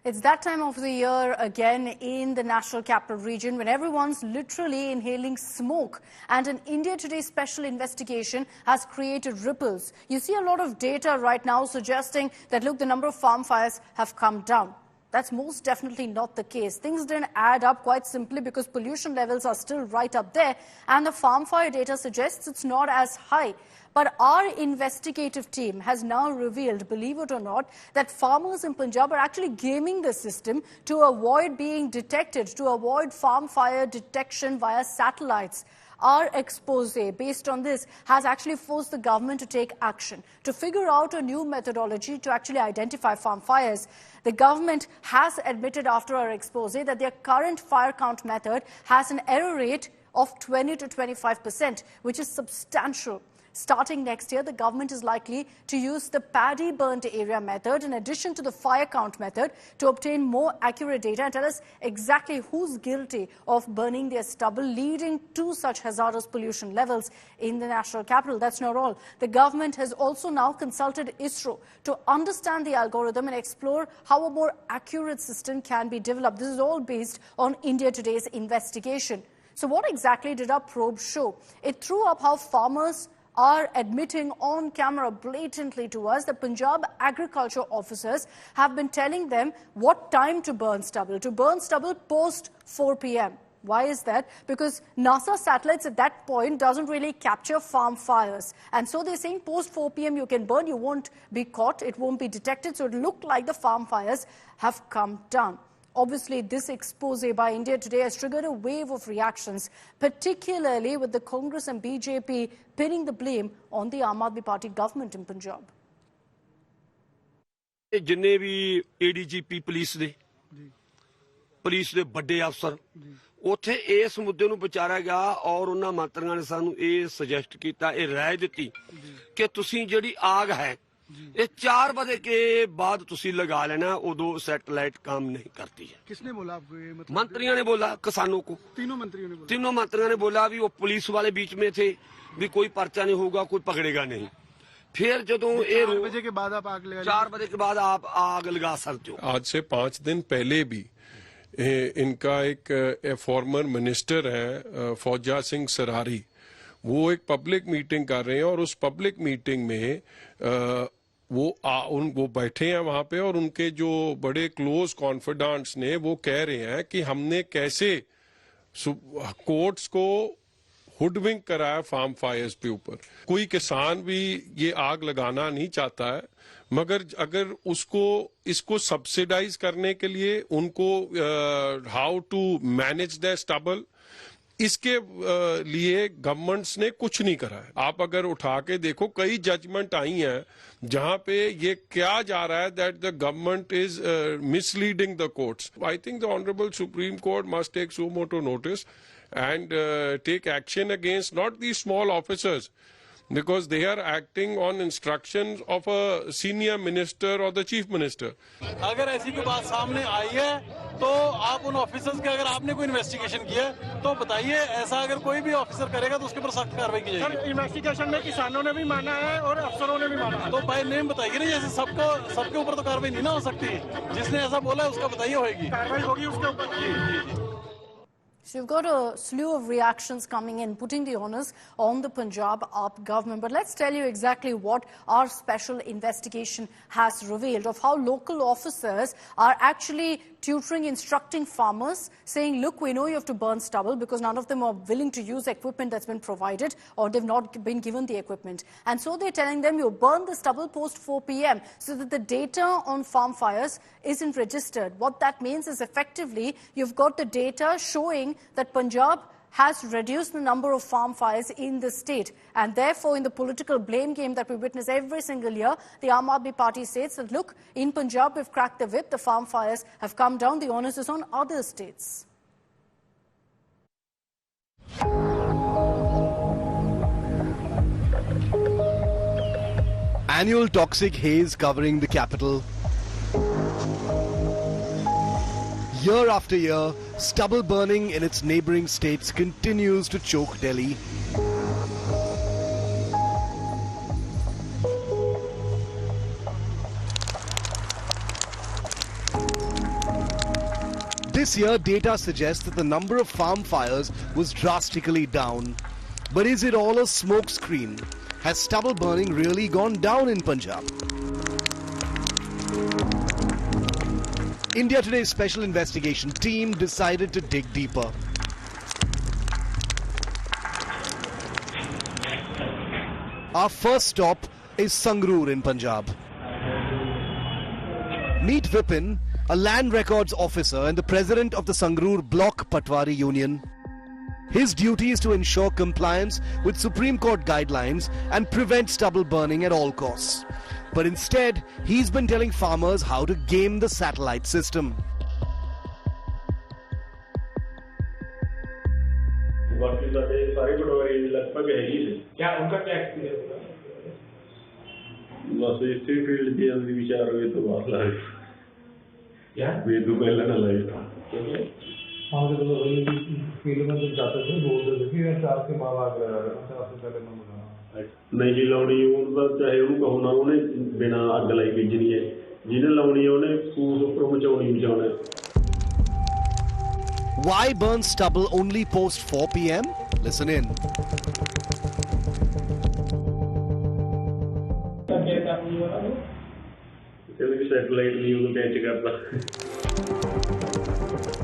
It's that time of the year again in the National Capital Region when everyone's literally inhaling smoke, and an India Today special investigation has created ripples. You see a lot of data right now suggesting that, look, the number of farm fires have come down. That's most definitely not the case. Things didn't add up quite simply because pollution levels are still right up there, and the farm fire data suggests it's not as high. But our investigative team has now revealed, believe it or not, that farmers in Punjab are actually gaming the system to avoid being detected, to avoid farm fire detection via satellites. Our expose, based on this, has actually forced the government to take action, to figure out a new methodology to actually identify farm fires. The government has admitted after our expose that their current fire count method has an error rate of 20 to 25%, which is substantial. Starting next year, the government is likely to use the paddy burnt area method in addition to the fire count method to obtain more accurate data and tell us exactly who's guilty of burning their stubble, leading to such hazardous pollution levels in the national capital. That's not all. The government has also now consulted ISRO to understand the algorithm and explore how a more accurate system can be developed. This is all based on India Today's investigation. So what exactly did our probe show? It threw up how farmers are admitting on camera blatantly to us that Punjab agriculture officers have been telling them what time to burn stubble post 4 p.m. Why is that? Because NASA satellites at that point doesn't really capture farm fires. And so they're saying post 4 p.m. you can burn, you won't be caught, it won't be detected. So it looked like the farm fires have come down. Obviously, this expose by India Today has triggered a wave of reactions, particularly with the Congress and BJP pinning the blame on the Aam Aadmi Party government in Punjab. जिन्ने भी ADGP police दे बड़े अफसर ਉੱਥੇ ਇਸ ਮੁੱਦੇ ਨੂੰ ਵਿਚਾਰਿਆ ਗਿਆ ਔਰ ਉਹਨਾਂ ਮੰਤਰੀਆਂ ਨੇ ਸਾਨੂੰ ਇਹ ਸੁਜੈਸਟ ਕੀਤਾ, ਇਹ ਰਾਏ ਦਿੱਤੀ ਕਿ ਤੁਸੀਂ ਜਿਹੜੀ ਆਗ ਹੈ ये 4 बजे के बाद तुसी लगा लेना, उदो सैटेलाइट काम नहीं करती है। किसने बोला आपको ये? मतलब मंत्रियों ने बोला, किसानों को। तीनों मंत्रियों ने बोला भी वो पुलिस वाले बीच में थे भी कोई पर्चा नहीं होगा, कोई पकड़ेगा नहीं। फिर जो 4 बजे के बाद आप आग लगा 4 बजे के बाद आप आग लगा सकते हो। आज से 5 दिन पहले भी इनका एक फॉर्मर मिनिस्टर है फौजा सिंह सरारी, वो एक पब्लिक मीटिंग कर रहे हैं और उस पब्लिक मीटिंग में वो बैठे हैं वहां पे और उनके जो बड़े क्लोज कॉन्फिडेंट्स ने वो कह रहे हैं कि हमने कैसे कोर्ट्स को हुडविंग कराया फार्म फायर्स पे ऊपर। कोई किसान भी ये आग लगाना नहीं चाहता है, मगर अगर इसको सब्सिडाइज करने के लिए उनको how to manage the stubble, इसके लिए गवर्नमेंट्स ने कुछ नहीं करा है। आप अगर उठा के देखो, कई जजमेंट आई हैं जहां पे ये क्या जा रहा है that the government is misleading the courts. I think the honourable Supreme Court must take suo motu notice and take action against not these small officers, because they are acting on instructions of a senior minister or the chief minister. अगर ऐसी कोई बात सामने आई है तो आप उन officers के, अगर आपने कोई इन्वेस्टिगेशन किया है तो बताइए। ऐसा अगर कोई भी ऑफिसर करेगा तो उसके ऊपर सख्त कार्रवाई की जाएगी। सर, इन्वेस्टिगेशन में किसानों ने भी माना है और अफसरों ने भी माना है, तो बाय नेम बताइए ना। जैसे सबके ऊपर तो कार्रवाई नहीं ना हो सकती, जिसने ऐसा बोला है उसका बताइए, होगी कार्रवाई होगी उसके ऊपर। So you've got a slew of reactions coming in, putting the onus on the Punjab AAP government. But let's tell you exactly what our special investigation has revealed of how local officers are actually tutoring, instructing farmers, saying, look, we know you have to burn stubble, because none of them are willing to use equipment that's been provided or they've not been given the equipment. And so they're telling them you burn the stubble post 4 p.m. so that the data on farm fires isn't registered. What that means is effectively you've got the data showing that Punjab has reduced the number of farm fires in the state. And therefore, in the political blame game that we witness every single year, the Aam Aadmi Party states that, look, in Punjab, we've cracked the whip, the farm fires have come down, the onus is on other states. Annual toxic haze covering the capital. Year after year, stubble burning in its neighbouring states continues to choke Delhi. This year, data suggests that the number of farm fires was drastically down. But is it all a smokescreen? Has stubble burning really gone down in Punjab? India Today's special investigation team decided to dig deeper. Our first stop is Sangrur in Punjab. Meet Vipin, a land records officer and the president of the Sangrur Block Patwari Union. His duty is to ensure compliance with Supreme Court guidelines and prevent stubble burning at all costs. But instead, he's been telling farmers how to game the satellite system. क्या उनका क्या experience था? बस इसी field के अंदर विचार हुए तो बात लाए क्या वे तो पहले ना लाए हाँ तो फील्ड में जब जाते थे बोलते थे कि यार 4 से माल आ गया 4 से पहले ना नहीं जी लाउनी उनका चाहे उनको होना उन्हें बिना अग लाई भेजनी है जिन्हें लाउनी है उन्हें फूस ऊपर मचाउनी मचाउना है. Why burn stubble only post 4 p.m? Listen in.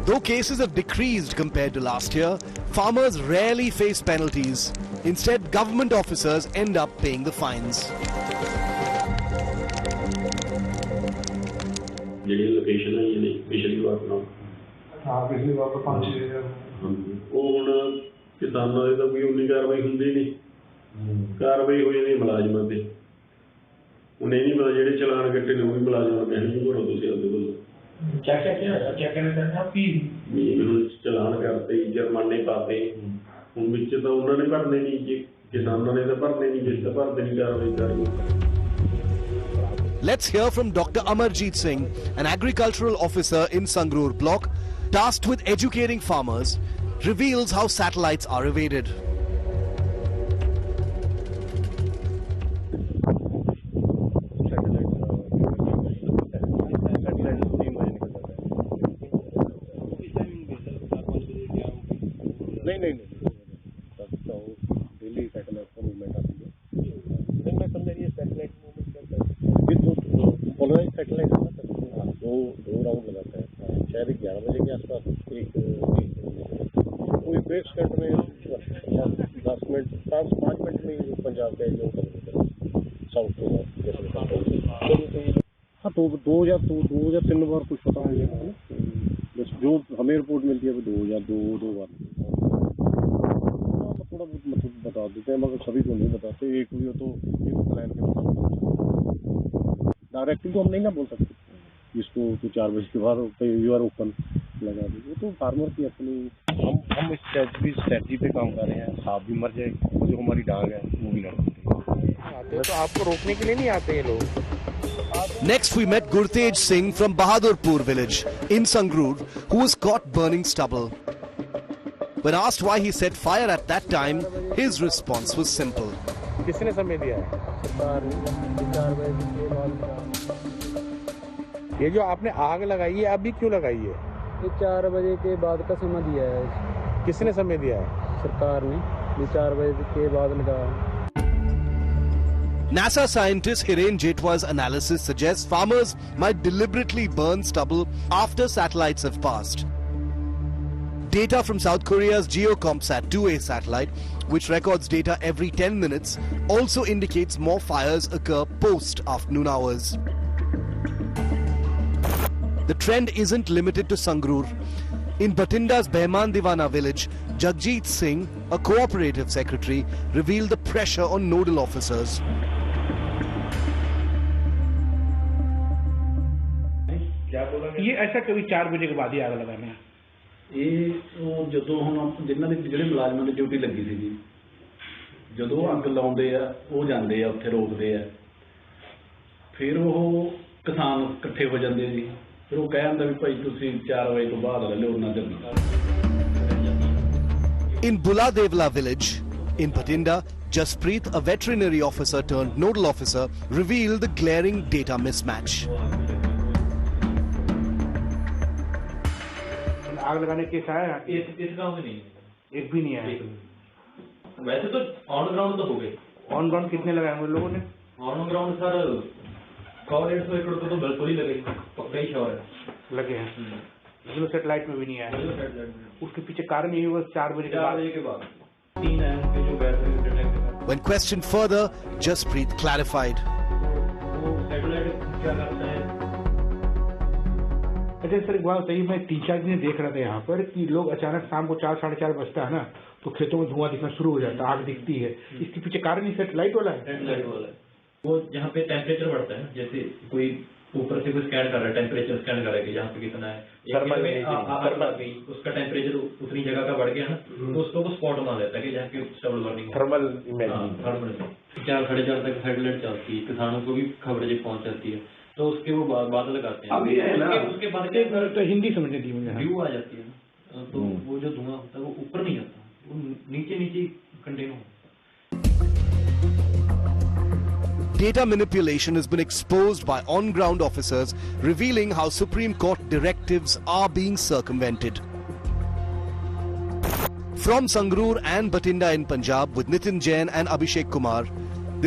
Though cases have decreased compared to last year, farmers rarely face penalties. Instead, government officers end up paying the fines. Location है ये पिछली बार ना हाँ पिछली बार तो 5-6 वो हुण किसानों की तो कोई उन्नी कार्रवाई होंदी नहीं कार्रवाई हो जाती मुलाजमां ते उन्हें नहीं पता जेडे चलान कट्टे ने वो भी मुलाजमां कहने भरो तुसीं आपदे कोल क्या कहना चाहते हैं आप चलान करते जुर्माने पाते हुण विच तां उन्होंने भरने नहीं जे किसानों ने तो भरने नहीं जिस तां भरदे नहीं कार्रवाई करनी. Let's hear from Dr. Amarjeet Singh, an agricultural officer in Sangrur block, tasked with educating farmers, reveals how satellites are evaded. दो या 3 बार कुछ पता नहीं है बस जो हमें रिपोर्ट मिलती है वो 2 या 2 बार थोड़ा बहुत मतलब बता देते हैं मगर सभी को नहीं बताते. एक भी हो तो प्लान के डायरेक्टली तो हम नहीं ना बोल सकते इसको तो 4 बजे के बाद यू आर ओपन लगा दे वो तो फार्मर की अपनी हम इस स्ट्रेटजी पे काम कर रहे हैं. सांप भी मर जाए जो हमारी डांग है वो भी लड़ सकते हैं तो आपको रोकने के लिए नहीं आते ये लोग. Next, we met Gurtej Singh from Bahadurpur village in Sangrur, who was caught burning stubble. When asked why he set fire at that time, his response was simple. किसने समय दिया है? ये जो आपने आग लगाई है अभी क्यों लगाई है? ये 4 बजे के बाद का समय दिया है. किसने समय दिया है? सरकार ने. ये 4 बजे के बाद लगाया. NASA scientist Hiren Jetwa's analysis suggests farmers might deliberately burn stubble after satellites have passed. Data from South Korea's GeoCompsat 2A satellite, which records data every 10 minutes, also indicates more fires occur post-afternoon hours. The trend isn't limited to Sangrur. In Bathinda's Behman Divana village, Jagjit Singh, a cooperative secretary, revealed the pressure on nodal officers. ये ऐसा कभी 4 बजे के बाद ही आग लगाना है ਇਹ ਜਦੋਂ ਹੁਣ ਜਿਨ੍ਹਾਂ ਦੇ ਜਿਹੜੇ ਮੁਲਾਜ਼ਮਾਂ ਦੀ ਡਿਊਟੀ ਲੱਗੀ ਸੀ ਜੀ ਜਦੋਂ ਅੱਗ ਲਾਉਂਦੇ ਆ ਉਹ ਜਾਂਦੇ ਆ ਉੱਥੇ ਰੋਕਦੇ ਆ ਫਿਰ ਉਹ ਕਿਸਾਨ ਇਕੱਠੇ ਹੋ ਜਾਂਦੇ ਜੀ ਫਿਰ ਉਹ ਕਹਿ ਜਾਂਦਾ ਵੀ ਭਾਈ ਤੁਸੀਂ 4 ਵਜੇ ਤੋਂ ਬਾਅਦ ਲੈ ਲਿਓ ਉਹਨਾਂ ਦੇ. In Buladevla village in Bathinda, Jaspreet, a veterinary officer turned nodal officer, revealed the glaring data mismatch. आग लगाने केस आया है? इस गांव में नहीं है, एक भी नहीं आया। वैसे तो ऑन ग्राउंड तो हो गए। ऑन ग्राउंड कितने लगाए होंगे लोगों ने? ऑन ग्राउंड सर 100-150 एकड़ तो बिल्कुल ही लगे, पक्का ही श्योर है लगे हैं। जियो सैटेलाइट में भी नहीं आया। उसके पीछे कारण यही हुआ 4 बजे के बाद 3 है उनके जो battery. When questioned further, Jaspreet clarified. वो सैटेलाइट क्या करता है? अच्छा सर, एक बात बताइए, मैं 3-4 दिन देख रहा था यहाँ पर कि लोग अचानक शाम को 4-4:30 बजता है ना, तो खेतों में धुआं दिखना शुरू हो जाता है, आग दिखती है। इसके पीछे कारण ही सैटेलाइट वाला है। सैटेलाइट वाला है वो, जहाँ पे टेम्परेचर बढ़ता है, जैसे कोई ऊपर से कोई स्कैन कर रहा है, टेम्परेचर स्कैन कर रहा है कि यहाँ पे कितना है, उसका टेम्परेचर उतनी जगह का बढ़ गया ना, तो उसको वो स्पॉट बना लेता है कि जहाँ पे स्टेबल वार्निंग, थर्मल इमेजिंग। 4-4:30 तक सैटेलाइट चलती है, किसानों को भी खबर जब पहुँच जाती है, तो उसके वो बादल लगाते हैं। अभी है ना, उसके बाद तो हिंदी समझने दी मुझे, व्यू आ जाती है ना, तो वो जो धुआं होता है वो ऊपर नहीं आता, वो नीचे कंटेन होता है। Data manipulation has been exposed by on-ground officers, revealing how Supreme Court directives are being circumvented. From Sangrur and Batinda in Punjab, with Nitin Jain and Abhishek Kumar,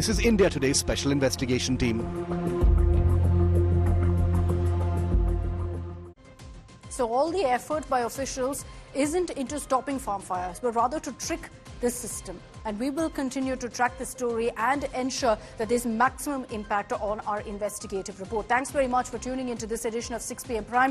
this is India Today's Special Investigation Team. So all the effort by officials isn't into stopping farm fires, but rather to trick the system. And we will continue to track the story and ensure that there's maximum impact on our investigative report. Thanks very much for tuning into this edition of 6 PM Prime.